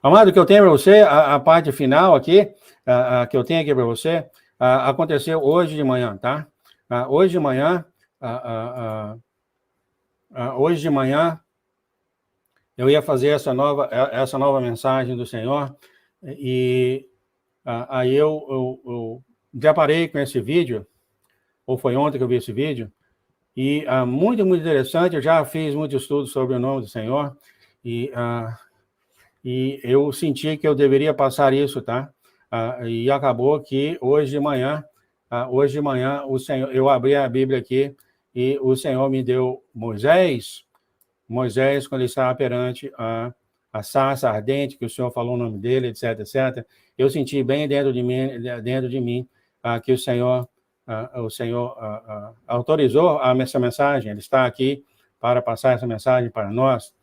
Amado, o que eu tenho para você, a parte final aqui, que eu tenho aqui para você, aconteceu hoje de manhã, tá? Hoje de manhã, eu ia fazer essa nova mensagem do Senhor, e aí eu deparei com esse vídeo, ou foi ontem que eu vi esse vídeo, e muito, muito interessante. Eu já fiz muito estudo sobre o nome do Senhor, e eu senti que eu deveria passar isso, tá? E acabou que hoje de manhã, o Senhor, eu abri a Bíblia aqui, e o Senhor me deu Moisés, quando ele estava perante a sarça ardente, que o Senhor falou o nome dele, etc, etc. Eu senti bem dentro de mim que o Senhor autorizou essa mensagem. Ele está aqui para passar essa mensagem para nós.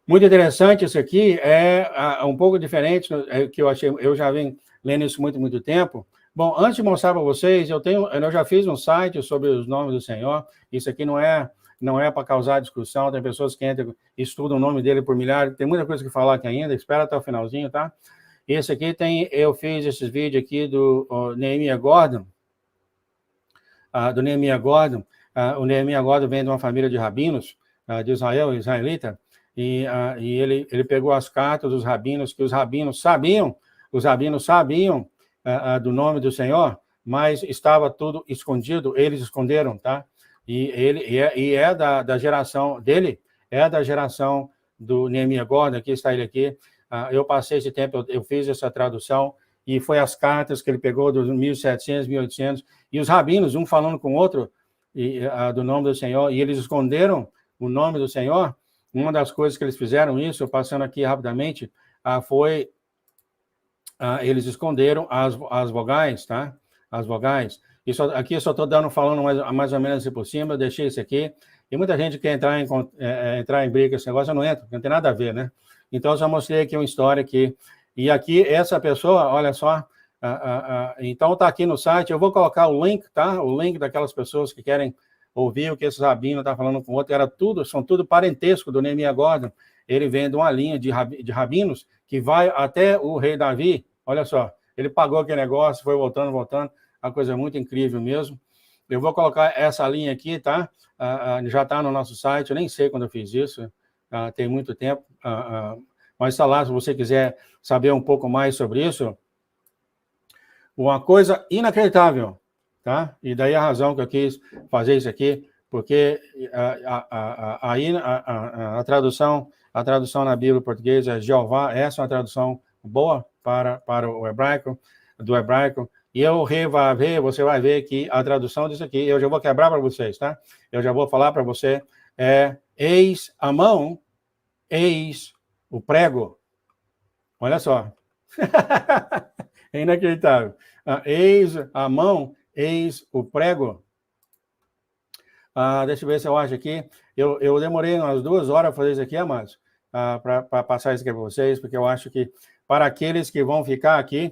Muito interessante isso aqui, é um pouco diferente, que eu achei, eu já venho lendo isso muito, muito tempo. Bom, antes de mostrar para vocês, eu já fiz um site sobre os nomes do Senhor. Isso aqui não é para causar discussão, tem pessoas que entram, estudam o nome dele por milhares, tem muita coisa que falar aqui ainda, espera até o finalzinho, tá? Esse aqui eu fiz esses vídeos aqui do Nehemiah Gordon, o Nehemiah Gordon vem de uma família de rabinos, de Israel, israelita, e ele pegou as cartas dos rabinos, que os rabinos sabiam do nome do Senhor, mas estava tudo escondido, eles esconderam, tá? E é da geração dele, é da geração do Nehemiah Gordon, aqui está ele aqui. Eu passei esse tempo, eu fiz essa tradução, e foi as cartas que ele pegou dos 1700, 1800, e os rabinos, um falando com o outro, do nome do Senhor, e eles esconderam o nome do Senhor. Uma das coisas que eles fizeram isso, passando aqui rapidamente, foi eles esconderam as vogais, tá? As vogais. Isso aqui eu só estou falando mais ou menos assim por cima, eu deixei isso aqui. E muita gente quer entrar em briga com esse negócio, eu não entro, não tem nada a ver, né? Então, eu só mostrei aqui uma história aqui. E aqui, essa pessoa, olha só, então está aqui no site, eu vou colocar o link, tá? O link daquelas pessoas que querem ouvir o que esse rabino está falando com o outro, são tudo parentesco do Nehemiah Gordon. Ele vem de uma linha de rabinos que vai até o rei Davi. Olha só, ele pagou aquele negócio, foi voltando, uma coisa muito incrível mesmo. Eu vou colocar essa linha aqui, tá? Já está no nosso site, eu nem sei quando eu fiz isso, tem muito tempo, mas está lá, se você quiser saber um pouco mais sobre isso. Uma coisa inacreditável, tá? E daí a razão que eu quis fazer isso aqui, porque aí a tradução na Bíblia portuguesa, Jeová, essa é uma tradução boa para o hebraico, do hebraico. E o rei vai ver, você vai ver que a tradução disso aqui, eu já vou quebrar para vocês, tá? Eu já vou falar para você, eis a mão, eis o prego. Olha só. É inacreditável. Eis a mão, eis o prego. Deixa eu ver se eu acho aqui. Eu demorei umas 2 horas para fazer isso aqui, amados, para passar isso aqui para vocês, porque eu acho que para aqueles que vão ficar aqui,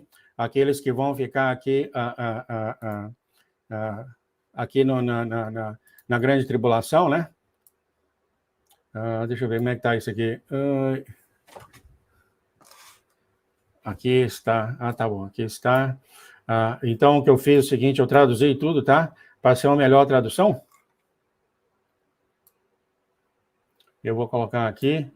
aqui na grande tribulação, né? Deixa eu ver como é que está isso aqui. Aqui está. Tá bom. Aqui está. Então, o que eu fiz é o seguinte, eu traduzi tudo, tá? Para ser uma melhor tradução. Eu vou colocar aqui.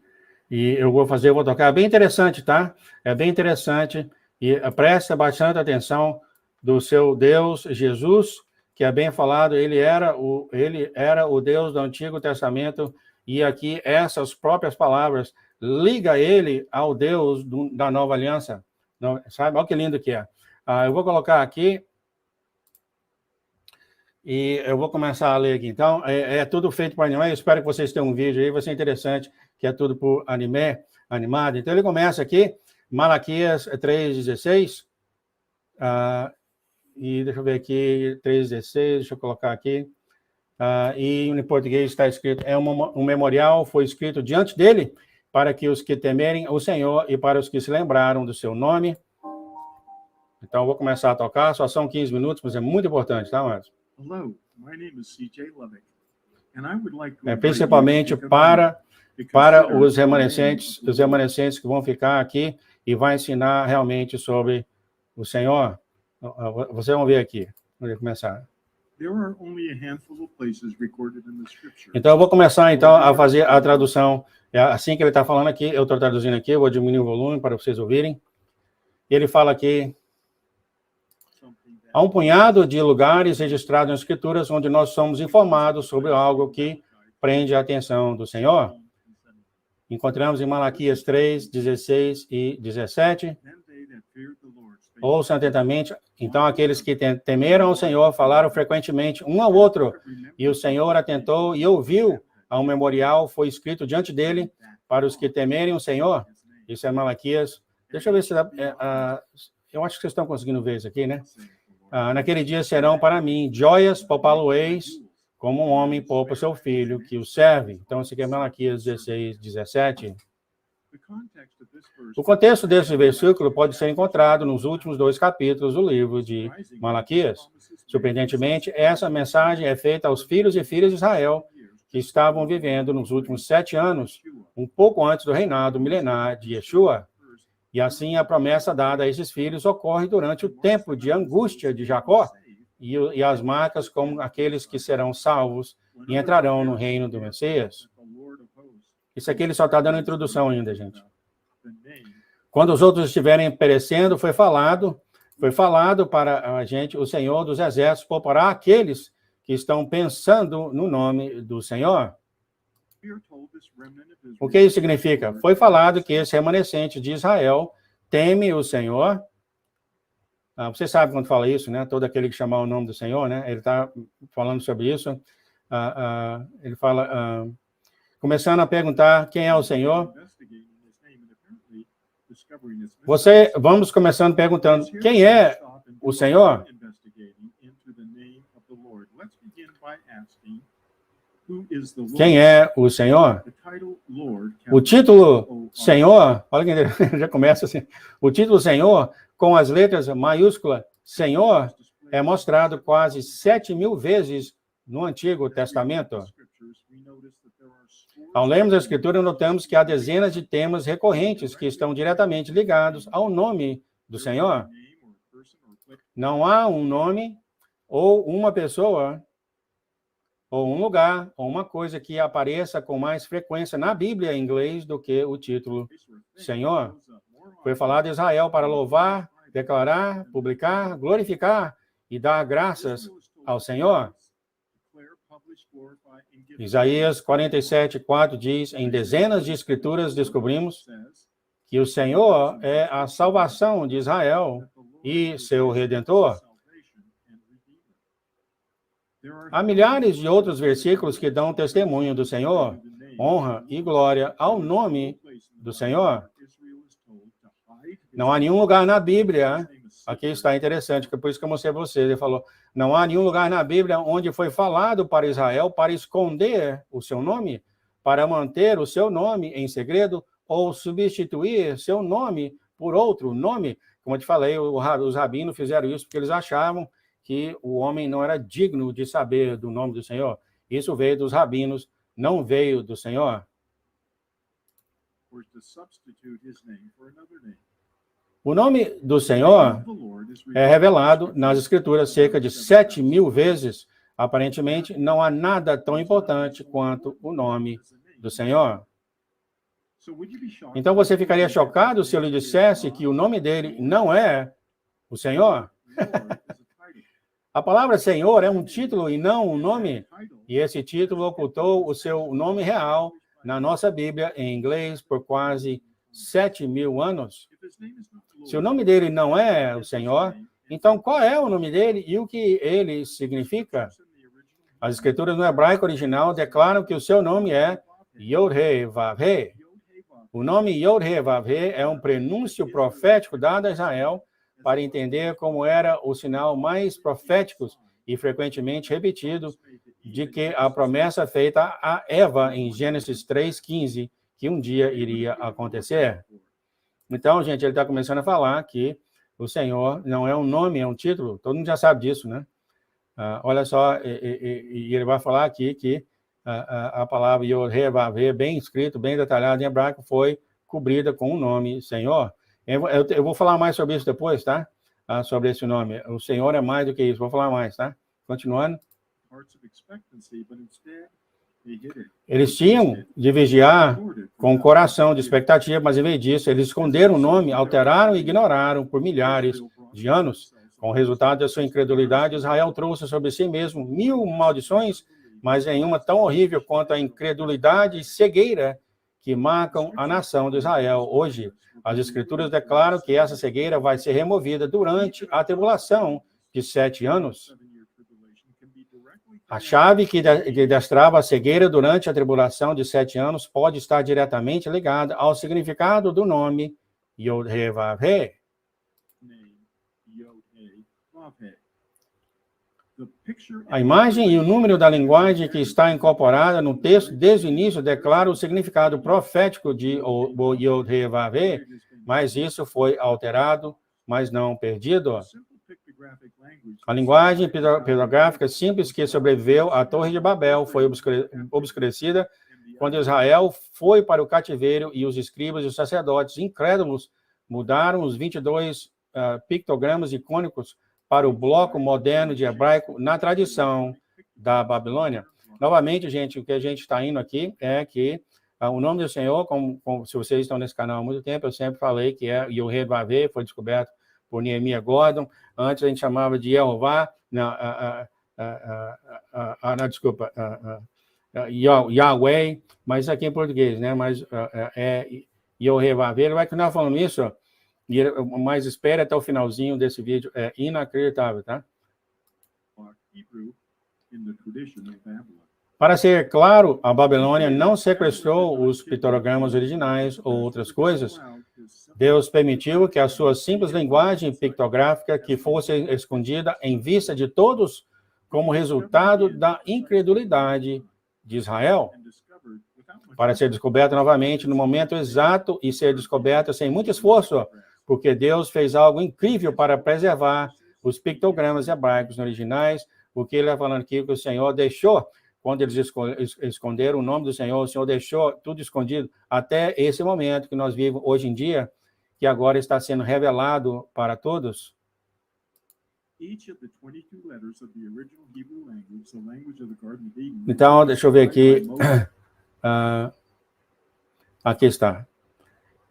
E eu vou tocar. É bem interessante, tá? É bem interessante. E presta bastante atenção do seu Deus, Jesus, que é bem falado, ele era o Deus do Antigo Testamento, e aqui essas próprias palavras liga ele ao Deus da Nova Aliança. Sabe? Olha que lindo que é. Eu vou colocar aqui, e eu vou começar a ler aqui. Então, é tudo feito por anime. Eu espero que vocês tenham um vídeo aí, vai ser interessante, que é tudo por animado. Então, ele começa aqui, Malaquias 3,16. E deixa eu ver aqui, 3,16, deixa eu colocar aqui. E em português está escrito, um memorial foi escrito diante dele, para que os que temerem o Senhor e para os que se lembraram do seu nome. Então, eu vou começar a tocar, só são 15 minutos, mas é muito importante, tá, Marcos? Hello, my name is C.J. Levick, and I would like to principalmente para os remanescentes que vão ficar aqui e vai ensinar realmente sobre o Senhor. Vocês vão ver aqui. Vamos começar. There are only a handful of places recorded in the scripture. Então, eu vou começar, então, a fazer a tradução. É assim que ele está falando aqui, eu estou traduzindo aqui, eu vou diminuir o volume para vocês ouvirem. Ele fala aqui, há um punhado de lugares registrados nas Escrituras onde nós somos informados sobre algo que prende a atenção do Senhor. Encontramos em Malaquias 3, 16 e 17. Ouçam atentamente. Então, aqueles que temeram o Senhor falaram frequentemente um ao outro, e o Senhor atentou e ouviu. A um memorial foi escrito diante dele para os que temerem o Senhor. Isso é Malaquias. Deixa eu ver se eu acho que vocês estão conseguindo ver isso aqui, né? Naquele dia serão para mim joias, poupá-lo-eis, como um homem poupa seu filho que o serve. Então, isso aqui é Malaquias 16, 17. O contexto desse versículo pode ser encontrado nos últimos 2 capítulos do livro de Malaquias. Surpreendentemente, essa mensagem é feita aos filhos e filhas de Israel que estavam vivendo nos últimos 7 anos, um pouco antes do reinado milenar de Yeshua. E assim a promessa dada a esses filhos ocorre durante o tempo de angústia de Jacó e as marcas como aqueles que serão salvos e entrarão no reino do Messias. Isso aqui ele só está dando introdução ainda, gente. Quando os outros estiverem perecendo, foi falado para a gente, o Senhor dos Exércitos poupará aqueles que estão pensando no nome do Senhor. O que isso significa? Foi falado que esse remanescente de Israel teme o Senhor. Você sabe quando fala isso, né? Todo aquele que chamar o nome do Senhor, né? Ele está falando sobre isso. Ele fala... começando a perguntar quem é o Senhor. Vamos começando perguntando quem é o Senhor? Quem é o Senhor? O título Senhor, olha que já começa assim. O título Senhor, com as letras maiúsculas Senhor, é mostrado quase 7.000 vezes no Antigo Testamento. Ao lermos a Escritura, notamos que há dezenas de temas recorrentes que estão diretamente ligados ao nome do Senhor. Não há um nome, ou uma pessoa, ou um lugar, ou uma coisa que apareça com mais frequência na Bíblia em inglês do que o título Senhor. Foi falado a Israel para louvar, declarar, publicar, glorificar e dar graças ao Senhor. Isaías 47:4 diz, em dezenas de escrituras descobrimos que o Senhor é a salvação de Israel e seu Redentor. Há milhares de outros versículos que dão testemunho do Senhor, honra e glória ao nome do Senhor. Não há nenhum lugar na Bíblia, aqui está interessante, que por isso que eu mostrei para vocês, ele falou, não há nenhum lugar na Bíblia onde foi falado para Israel para esconder o seu nome, para manter o seu nome em segredo, ou substituir seu nome por outro nome. Como eu te falei, os rabinos fizeram isso porque eles achavam que o homem não era digno de saber do nome do Senhor. Isso veio dos rabinos, não veio do Senhor. O nome do Senhor é revelado nas Escrituras cerca de 7.000 vezes. Aparentemente, não há nada tão importante quanto o nome do Senhor. Então, você ficaria chocado se eu lhe dissesse que o nome dele não é o Senhor? A palavra Senhor é um título e não um nome, e esse título ocultou o seu nome real na nossa Bíblia em inglês por quase 7.000 anos. Se o nome dele não é o Senhor, então qual é o nome dele e o que ele significa? As escrituras no hebraico original declaram que o seu nome é Yod-Heh-Vav-Heh. O nome Yod-Heh-Vav-Heh é um prenúncio profético dado a Israel para entender como era o sinal mais profético e frequentemente repetido de que a promessa feita a Eva em Gênesis 3:15, que um dia iria acontecer. Então, gente, ele está começando a falar que o Senhor não é um nome, é um título. Todo mundo já sabe disso, né? Olha só, e ele vai falar aqui que a palavra Yod-Heh-Vav-Heh, bem escrito, bem detalhado em hebraico, foi cobrida com o nome Senhor. Eu vou falar mais sobre isso depois, tá? Sobre esse nome. O Senhor é mais do que isso. Vou falar mais, tá? Continuando. Eles tinham de vigiar com o coração de expectativa, mas em vez disso, eles esconderam o nome, alteraram e ignoraram por milhares de anos. Com o resultado da sua incredulidade, Israel trouxe sobre si mesmo 1000 maldições, mas nenhuma tão horrível quanto a incredulidade e cegueira que marcam a nação de Israel. Hoje, as Escrituras declaram que essa cegueira vai ser removida durante a tribulação de 7 anos. A chave que destrava a cegueira durante a tribulação de 7 anos pode estar diretamente ligada ao significado do nome Yod-Heh-Vav-Heh. A imagem e o número da linguagem que está incorporada no texto desde o início declara o significado profético de Yod-Heh-Vav-Heh, mas isso foi alterado, mas não perdido. A linguagem pictográfica simples que sobreviveu à Torre de Babel foi obscurecida quando Israel foi para o cativeiro e os escribas e os sacerdotes incrédulos mudaram os 22 pictogramas icônicos para o bloco moderno de hebraico na tradição da Babilônia. Novamente, gente, o que a gente está indo aqui é que o nome do Senhor, como se vocês estão nesse canal há muito tempo, eu sempre falei que é Yod-Heh-Vav-Heh, foi descoberto por Nehemiah Gordon. Antes a gente chamava de Jeová, desculpa, Yahweh, mas aqui em português, né? Mas é Yod-Heh-Vav-Heh. Ele vai continuar falando isso, mas espere até o finalzinho desse vídeo, é inacreditável, tá? Para ser claro, a Babilônia não sequestrou os pictogramas originais ou outras coisas. Deus permitiu que a sua simples linguagem pictográfica que fosse escondida em vista de todos como resultado da incredulidade de Israel, para ser descoberta novamente no momento exato e ser descoberta sem muito esforço, porque Deus fez algo incrível para preservar os pictogramas hebraicos originais, porque ele está falando aqui que o Senhor deixou, quando eles esconderam o nome do Senhor, o Senhor deixou tudo escondido até esse momento que nós vivemos hoje em dia, que agora está sendo revelado para todos. Então, deixa eu ver aqui. Aqui está.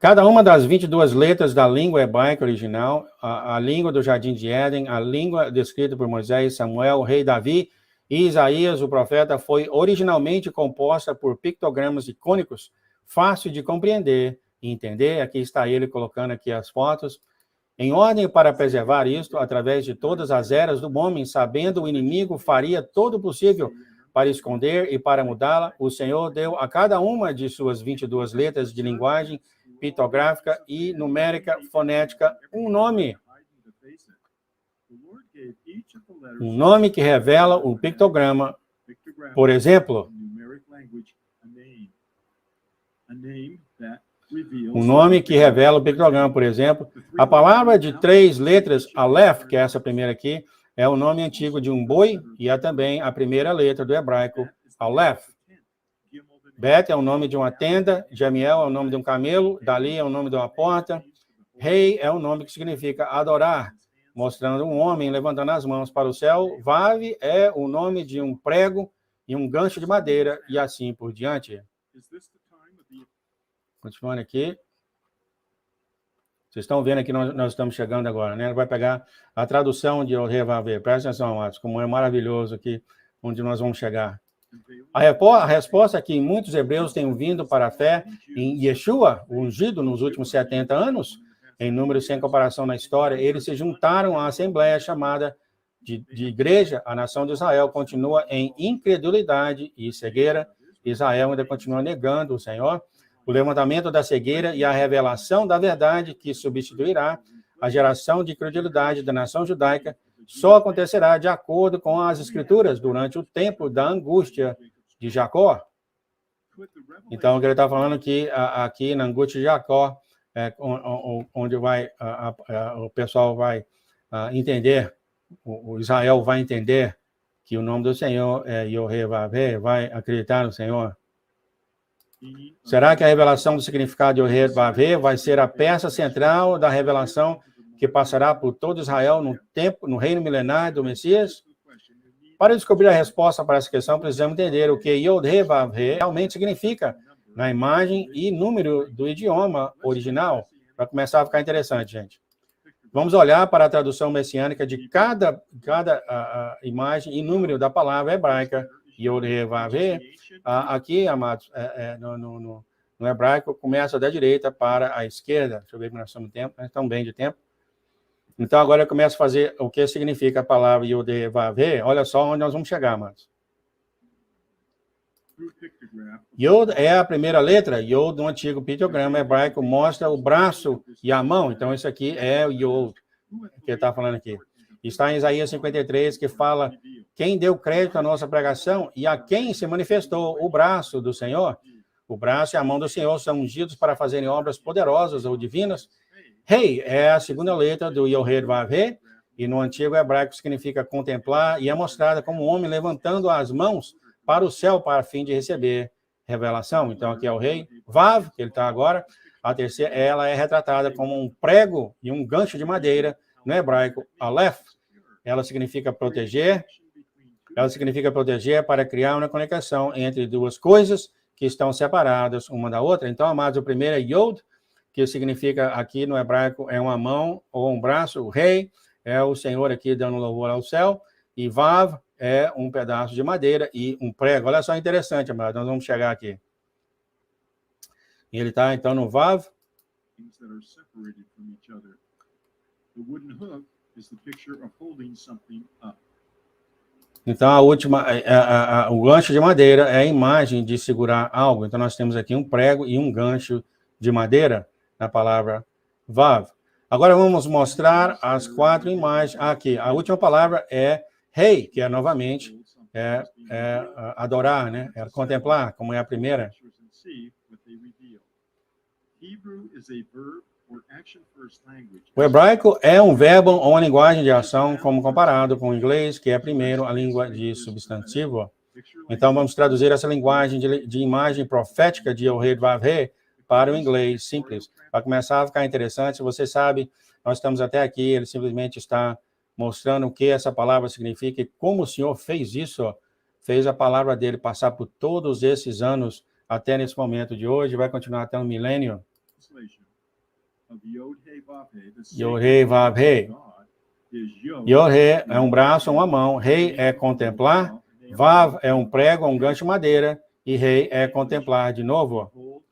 Cada uma das 22 letras da língua hebraica original, a língua do Jardim de Éden, a língua descrita por Moisés, Samuel, o rei Davi e Isaías, o profeta, foi originalmente composta por pictogramas icônicos, fácil de compreender e entender. Aqui está ele colocando aqui as fotos. Em ordem para preservar isto, através de todas as eras do homem, sabendo o inimigo faria todo o possível para esconder e para mudá-la, o Senhor deu a cada uma de suas 22 letras de linguagem pictográfica e numérica fonética um nome. Um nome que revela o pictograma. Por exemplo, um nome que revela o pictograma, por exemplo. A palavra de 3 letras, Aleph, que é essa primeira aqui, é o nome antigo de um boi e é também a primeira letra do hebraico, Aleph. Bet é o nome de uma tenda, Jamiel é o nome de um camelo, Dali é o nome de uma porta, Rei é o nome que significa adorar, mostrando um homem levantando as mãos para o céu, Vav é o nome de um prego e um gancho de madeira, e assim por diante. Continuando aqui. Vocês estão vendo aqui, nós estamos chegando agora, né? Vai pegar a tradução de Yod-Heh-Vav-Heh. Presta atenção, amados, como é maravilhoso aqui, onde nós vamos chegar. A resposta é que muitos hebreus têm vindo para a fé em Yeshua, o ungido, nos últimos 70 anos, em número sem comparação na história. Eles se juntaram à assembleia chamada de igreja. A nação de Israel continua em incredulidade e cegueira. Israel ainda continua negando o Senhor. O levantamento da cegueira e a revelação da verdade que substituirá a geração de credulidade da nação judaica só acontecerá de acordo com as Escrituras durante o tempo da angústia de Jacó. Então, o que ele está falando aqui na angústia de Jacó, onde o pessoal vai entender, o Israel vai entender que o nome do Senhor é Yod-Heh-Vav-Heh, vai acreditar no Senhor. Será que a revelação do significado de Yod-Heh Vav-Heh vai ser a peça central da revelação que passará por todo Israel no reino milenar do Messias? Para descobrir a resposta para essa questão, precisamos entender o que Yod-Heh Vav-Heh realmente significa na imagem e número do idioma original. Para começar a ficar interessante, gente. Vamos olhar para a tradução messiânica de cada imagem e número da palavra hebraica Yod-Heh Vav-Heh. Aqui, amados, no hebraico, começa da direita para a esquerda. Deixa eu ver que nós estamos no tempo, nós estamos bem de tempo. Então, agora eu começo a fazer o que significa a palavra Yod-Heh Vav-Heh. Olha só onde nós vamos chegar, amados. Yod é a primeira letra. Yod, no antigo pictograma hebraico, mostra o braço e a mão. Então, isso aqui é o Yod, que ele está falando aqui. Está em Isaías 53, que fala quem deu crédito à nossa pregação e a quem se manifestou o braço do Senhor. O braço e a mão do Senhor são ungidos para fazerem obras poderosas ou divinas. Rei é a segunda letra do Yod-Heh Vav-Heh, e no antigo hebraico significa contemplar, e é mostrada como um homem levantando as mãos para o céu para fim de receber revelação. Então, aqui é o rei. Vav, que ele está agora. A terceira, ela é retratada como um prego e um gancho de madeira, no hebraico, Aleph. Ela significa proteger. Ela significa proteger para criar uma conexão entre duas coisas que estão separadas uma da outra. Então, amados, o primeiro é Yod, que significa aqui no hebraico é uma mão ou um braço. O rei é o Senhor aqui dando louvor ao céu. E Vav é um pedaço de madeira e um prego. Olha só, interessante, amado. Nós vamos chegar aqui. E ele está, então, no Vav. Então, a última, o gancho de madeira é a imagem de segurar algo. Então, nós temos aqui um prego e um gancho de madeira na palavra Vav. Agora, vamos mostrar as 4 imagens. Aqui, a última palavra é rei, que é novamente adorar, né? É contemplar, como é a primeira. O hebraico é um verbo ou uma linguagem de ação, como comparado com o inglês, que é primeiro a língua de substantivo. Então, vamos traduzir essa linguagem de imagem profética de Yod-Heh Vav-Heh para o inglês simples. Para começar a ficar interessante, você sabe, nós estamos até aqui, ele simplesmente está mostrando o que essa palavra significa e como o Senhor fez isso, fez a palavra dele passar por todos esses anos até nesse momento de hoje, vai continuar até o milênio. Yod-Heh Vav-Heh. Yod-Heh é um braço, uma mão. Rei é contemplar. Vav é um prego, um gancho de madeira. E rei é contemplar de novo.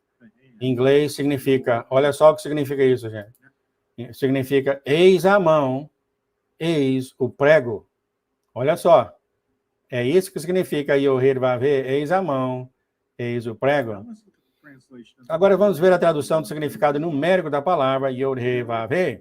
Em inglês significa, olha só o que significa isso, gente. Significa eis a mão, eis o prego. Olha só. É isso que significa Yod-Heh Vav-Heh, eis a mão, eis o prego. Agora vamos ver a tradução do significado numérico da palavra Yod-Heh Vav-Heh.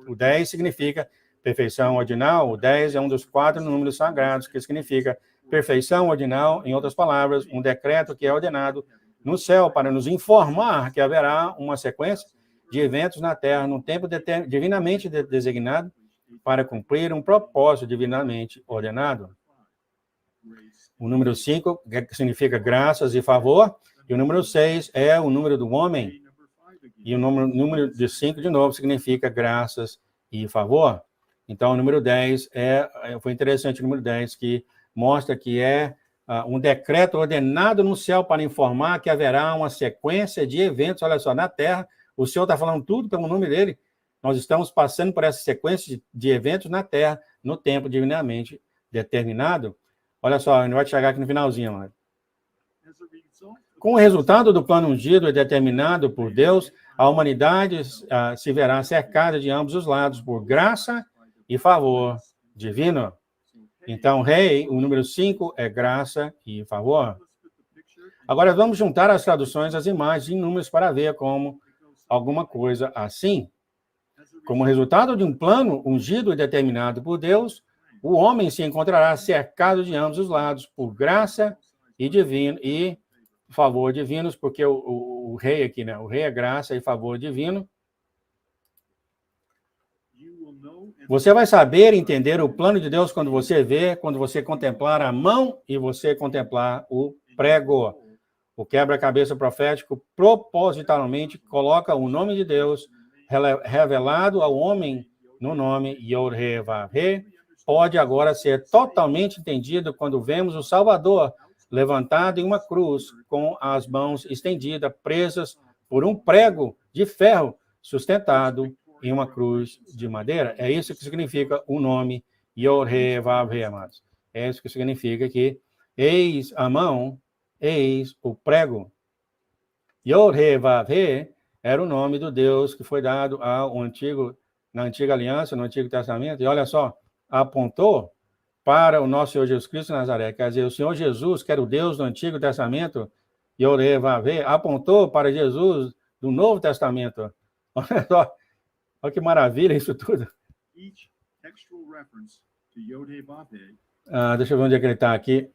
O 10 significa perfeição ordinal. O 10 é um dos 4 números sagrados que significa perfeição ordinal. Em outras palavras, um decreto que é ordenado no céu para nos informar que haverá uma sequência de eventos na Terra num tempo divinamente designado para cumprir um propósito divinamente ordenado. O número 5 significa graças e favor. E o número 6 é o número do homem. E o número de 5, de novo, significa graças e favor. Então, o número 10 foi interessante o número 10, que mostra que é um decreto ordenado no céu para informar que haverá uma sequência de eventos. Olha só, na Terra, o Senhor está falando tudo pelo nome dele. Nós estamos passando por essa sequência de eventos na Terra, no tempo divinamente determinado. Olha só, a gente vai chegar aqui no finalzinho, mano. Com o resultado do plano ungido e determinado por Deus, a humanidade se verá cercada de ambos os lados por graça e favor divino. Então, rei, o número 5 é graça e favor. Agora, vamos juntar as traduções, as imagens em números para ver como alguma coisa assim. Como resultado de um plano ungido e determinado por Deus, o homem se encontrará cercado de ambos os lados por graça e divino e favor divinos, porque o rei aqui, né? O rei é graça e favor divino. Você vai saber entender o plano de Deus quando você contemplar a mão e você contemplar o prego. O quebra-cabeça profético propositalmente coloca o nome de Deus revelado ao homem no nome Yod-Heh-Vav-Heh, pode agora ser totalmente entendido quando vemos o Salvador levantado em uma cruz com as mãos estendidas, presas por um prego de ferro sustentado em uma cruz de madeira. É isso que significa o nome Yod-Heh-Vav-Heh, amados. É isso que significa que eis a mão, eis o prego. Yod-Heh-Vav-Heh era o nome do Deus que foi dado na antiga aliança, no Antigo Testamento. E olha só, apontou para o nosso Senhor Jesus Cristo de Nazaré. Quer dizer, o Senhor Jesus, que era o Deus do Antigo Testamento, Yod-Heh-Vav-Heh, apontou para Jesus do Novo Testamento. Olha só, olha que maravilha isso tudo. Deixa eu ver onde é que ele está aqui.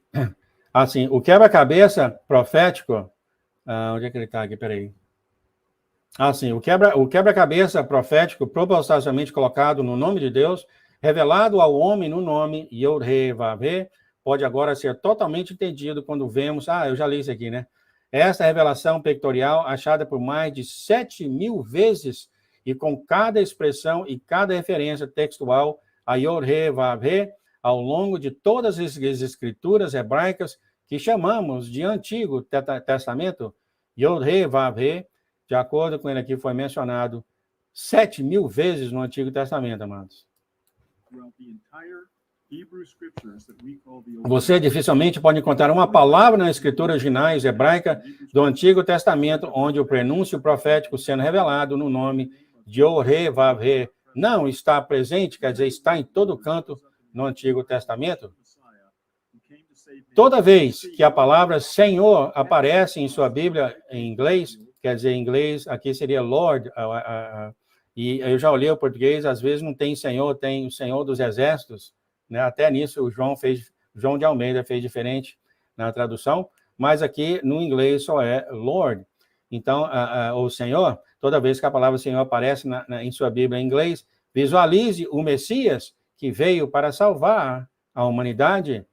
Assim, o quebra-cabeça profético. Onde é que ele está aqui? Peraí. Assim, o quebra-cabeça profético propositalmente colocado no nome de Deus, revelado ao homem no nome Yod-Heh-Vav-Heh, pode agora ser totalmente entendido quando vemos... eu já li isso aqui, né? Essa revelação pictorial, achada por mais de 7.000 vezes, e com cada expressão e cada referência textual a Yod-Heh-Vav-Heh, ao longo de todas as escrituras hebraicas que chamamos de Antigo Testamento, Yod-Heh-Vav-Heh, de acordo com ele aqui, foi mencionado 7.000 vezes no Antigo Testamento, amados. Você dificilmente pode encontrar uma palavra na escritura originais hebraica do Antigo Testamento onde o prenúncio profético sendo revelado no nome de Yod-Heh-Vav-Heh não está presente, quer dizer, está em todo canto no Antigo Testamento. Toda vez que a palavra Senhor aparece em sua Bíblia em inglês, quer dizer, em inglês, aqui seria Lord, e eu já olhei o português, às vezes não tem Senhor, tem o Senhor dos Exércitos, né? Até nisso o João de Almeida fez diferente na tradução, mas aqui no inglês só é Lord. Então, o Senhor, toda vez que a palavra Senhor aparece em sua Bíblia em inglês, visualize o Messias que veio para salvar a humanidade.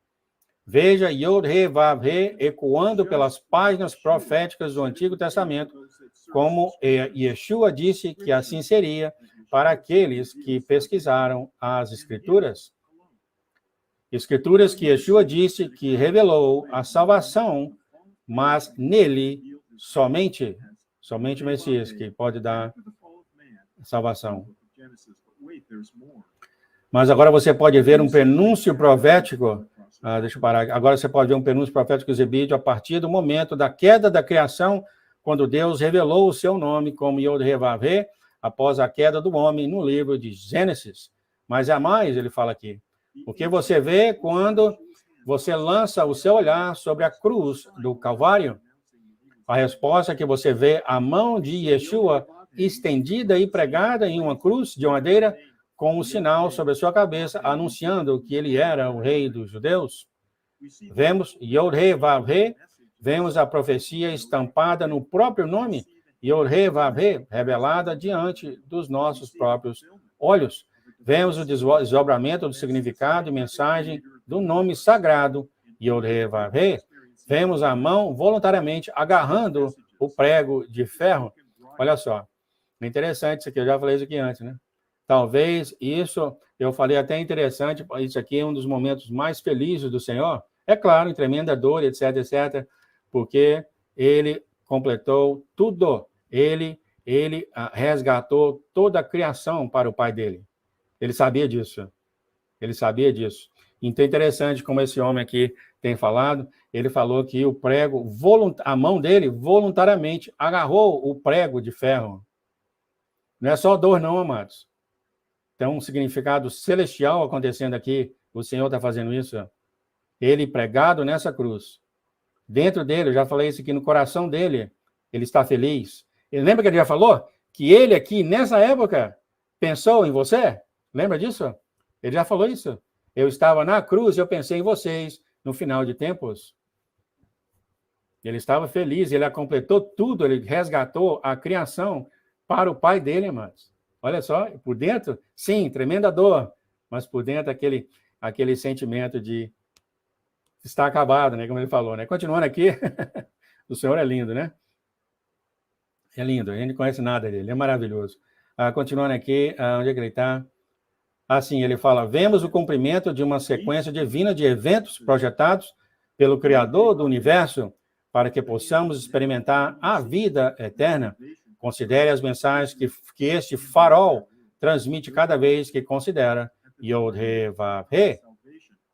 Veja Yod-Heh-Vav-Heh ecoando pelas páginas proféticas do Antigo Testamento, como Yeshua disse que assim seria para aqueles que pesquisaram as Escrituras. Escrituras que Yeshua disse que revelou a salvação, mas nele somente o Messias que pode dar salvação. Mas agora você pode ver um prenúncio profético. Deixa eu parar. Agora você pode ver um prenúncio profético exibido a partir do momento da queda da criação, quando Deus revelou o seu nome como Yod-Heh-Vav-Heh, após a queda do homem no livro de Gênesis. Mas há mais, ele fala aqui. O que você vê quando você lança o seu olhar sobre a cruz do Calvário? A resposta é que você vê a mão de Yeshua estendida e pregada em uma cruz de madeira, com um sinal sobre a sua cabeça, anunciando que ele era o rei dos judeus. Vemos Yod-Heh-Vav-Heh, vemos a profecia estampada no próprio nome, Yod-Heh-Vav-Heh, revelada diante dos nossos próprios olhos. Vemos o desdobramento do significado e mensagem do nome sagrado, Yod-Heh-Vav-Heh. Vemos a mão voluntariamente agarrando o prego de ferro. Olha só, é interessante isso aqui, eu já falei isso aqui antes, né? Talvez isso, eu falei até interessante, isso aqui é um dos momentos mais felizes do Senhor. É claro, em tremenda dor, etc, etc, porque ele completou tudo. Ele resgatou toda a criação para o Pai dele. Ele sabia disso. Ele sabia disso. Então, é interessante como esse homem aqui tem falado. Ele falou que o prego, a mão dele voluntariamente agarrou o prego de ferro. Não é só dor, não, amados. Tem um significado celestial acontecendo aqui. O Senhor está fazendo isso. Ele pregado nessa cruz. Dentro dele, eu já falei isso aqui, no coração dele, ele está feliz. Ele lembra que ele já falou? Que ele aqui, nessa época, pensou em você? Lembra disso? Ele já falou isso. Eu estava na cruz e eu pensei em vocês no final de tempos. Ele estava feliz, ele completou tudo, ele resgatou a criação para o Pai dele, amados. Olha só, por dentro, sim, tremenda dor, mas por dentro aquele sentimento de estar acabado, né? Como ele falou, né? Continuando aqui, O Senhor é lindo, né? É lindo, a gente não conhece nada dele, é maravilhoso. Continuando aqui, onde é que ele está? Assim, ele fala, vemos o cumprimento de uma sequência divina de eventos projetados pelo Criador do Universo para que possamos experimentar a vida eterna. Considere as mensagens que este farol transmite cada vez que considera Yod-He-Vav-He.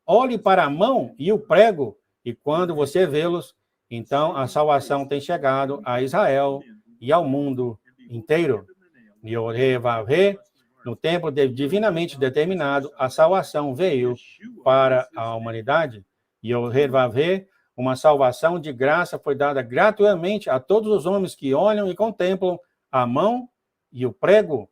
Olhe para a mão e o prego, e quando você vê-los, então a salvação tem chegado a Israel e ao mundo inteiro. Yod-He-Vav-He, no tempo divinamente determinado, a salvação veio para a humanidade. Yod-He-Vav-He, uma salvação de graça foi dada gratuitamente a todos os homens que olham e contemplam a mão e o prego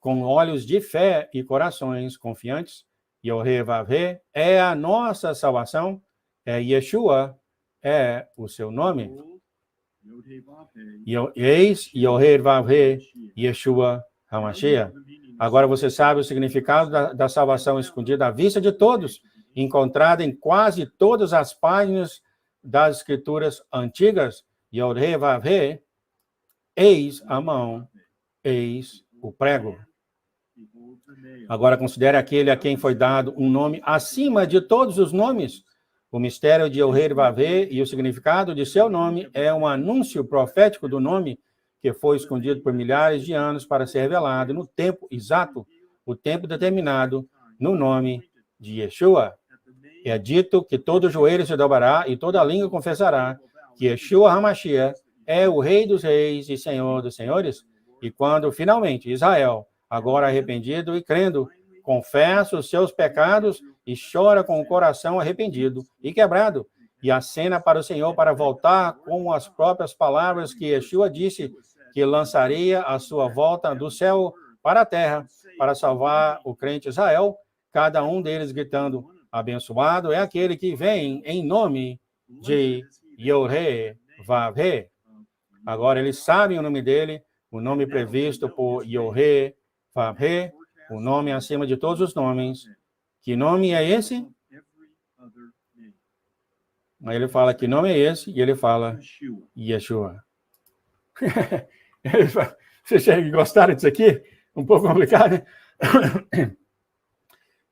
com olhos de fé e corações confiantes. Yod-He-Vav-He é a nossa salvação, Yeshua é o seu nome. Eis Yod-He-Vav-He, Yeshua HaMashiach. Agora você sabe o significado da salvação escondida à vista de todos, encontrada em quase todas as páginas das escrituras antigas. Yod-He-Vav-He, eis a mão, eis o prego. Agora considere aquele a quem foi dado um nome acima de todos os nomes. O mistério de Yod-He-Vav-He e o significado de seu nome é um anúncio profético do nome que foi escondido por milhares de anos para ser revelado no tempo exato, o tempo determinado, no nome de Yeshua. É dito que todo joelho se dobrará e toda língua confessará que Yeshua HaMashiach é o Rei dos Reis e Senhor dos Senhores. E quando, finalmente, Israel, agora arrependido e crendo, confessa os seus pecados e chora com o coração arrependido e quebrado, e acena para o Senhor para voltar com as próprias palavras que Yeshua disse que lançaria a sua volta do céu para a terra para salvar o crente Israel, cada um deles gritando, abençoado é aquele que vem em nome de Yod-He-Vav-He. Agora eles sabem o nome dele, o nome previsto por Yod-He-Vav-He, o nome acima de todos os nomes. Que nome é esse? Aí ele fala que nome é esse, e ele fala Yeshua. Vocês gostaram disso aqui? Um pouco complicado, né?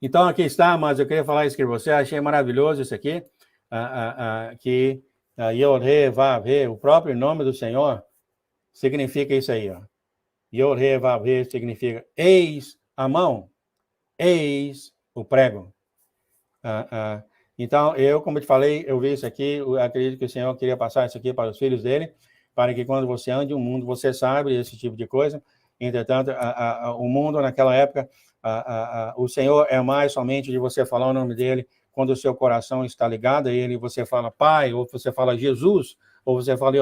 Então, aqui está, mas eu queria falar isso com você, achei maravilhoso isso aqui, que Yod-He-Vav-He, o próprio nome do Senhor, significa isso aí, ó. Yod-He-Vav-He significa eis a mão, eis o prego. Então, como eu te falei, eu vi isso aqui, eu acredito que o Senhor queria passar isso aqui para os filhos dele, para que quando você ande o mundo, você saiba esse tipo de coisa. Entretanto, o mundo naquela época, o Senhor é mais somente de você falar o nome dele, quando o seu coração está ligado a ele, você fala Pai, ou você fala Jesus, ou você fala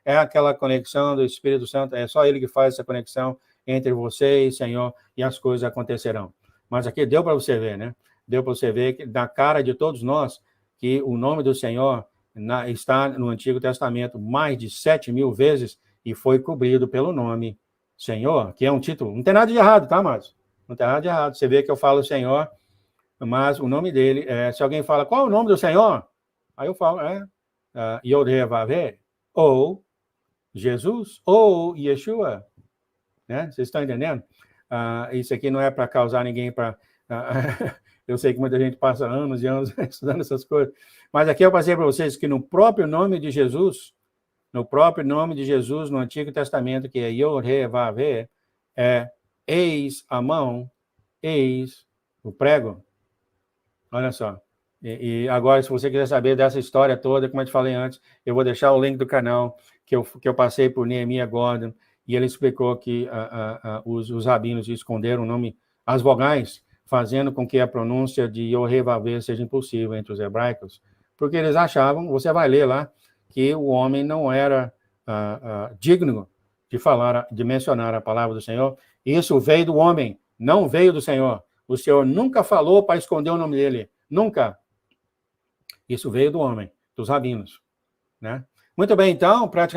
é aquela conexão do Espírito Santo, é só ele que faz essa conexão entre você e o Senhor, e as coisas acontecerão. Mas aqui deu para você ver, né? Deu para você ver que, da cara de todos nós, que o nome do Senhor está no Antigo Testamento mais de 7.000 vezes e foi cobrido pelo nome Senhor, que é um título. Não tem nada de errado, tá, amados? Não tem nada de errado. Você vê que eu falo Senhor, mas o nome dele, se alguém fala, qual é o nome do Senhor? Aí eu falo, Yod-He-Vav-He, ou Jesus, ou Yeshua. Né? Vocês estão entendendo? Isso aqui não é para causar ninguém para... eu sei que muita gente passa anos e anos estudando essas coisas, mas aqui eu passei para vocês que no próprio nome de Jesus, no Antigo Testamento, que é Yod-He-Vav-He, eis a mão, eis o prego. Olha só. E agora, se você quiser saber dessa história toda, como eu te falei antes, eu vou deixar o link do canal que eu passei por Nehemiah Gordon, e ele explicou que os rabinos esconderam o nome, as vogais, fazendo com que a pronúncia de Yod-He-Vav-He seja impossível entre os hebraicos, porque eles achavam, você vai ler lá, que o homem não era digno de mencionar a palavra do Senhor. Isso veio do homem, não veio do Senhor. O Senhor nunca falou para esconder o nome dele, nunca. Isso veio do homem, dos rabinos, né? Muito bem, então, praticamente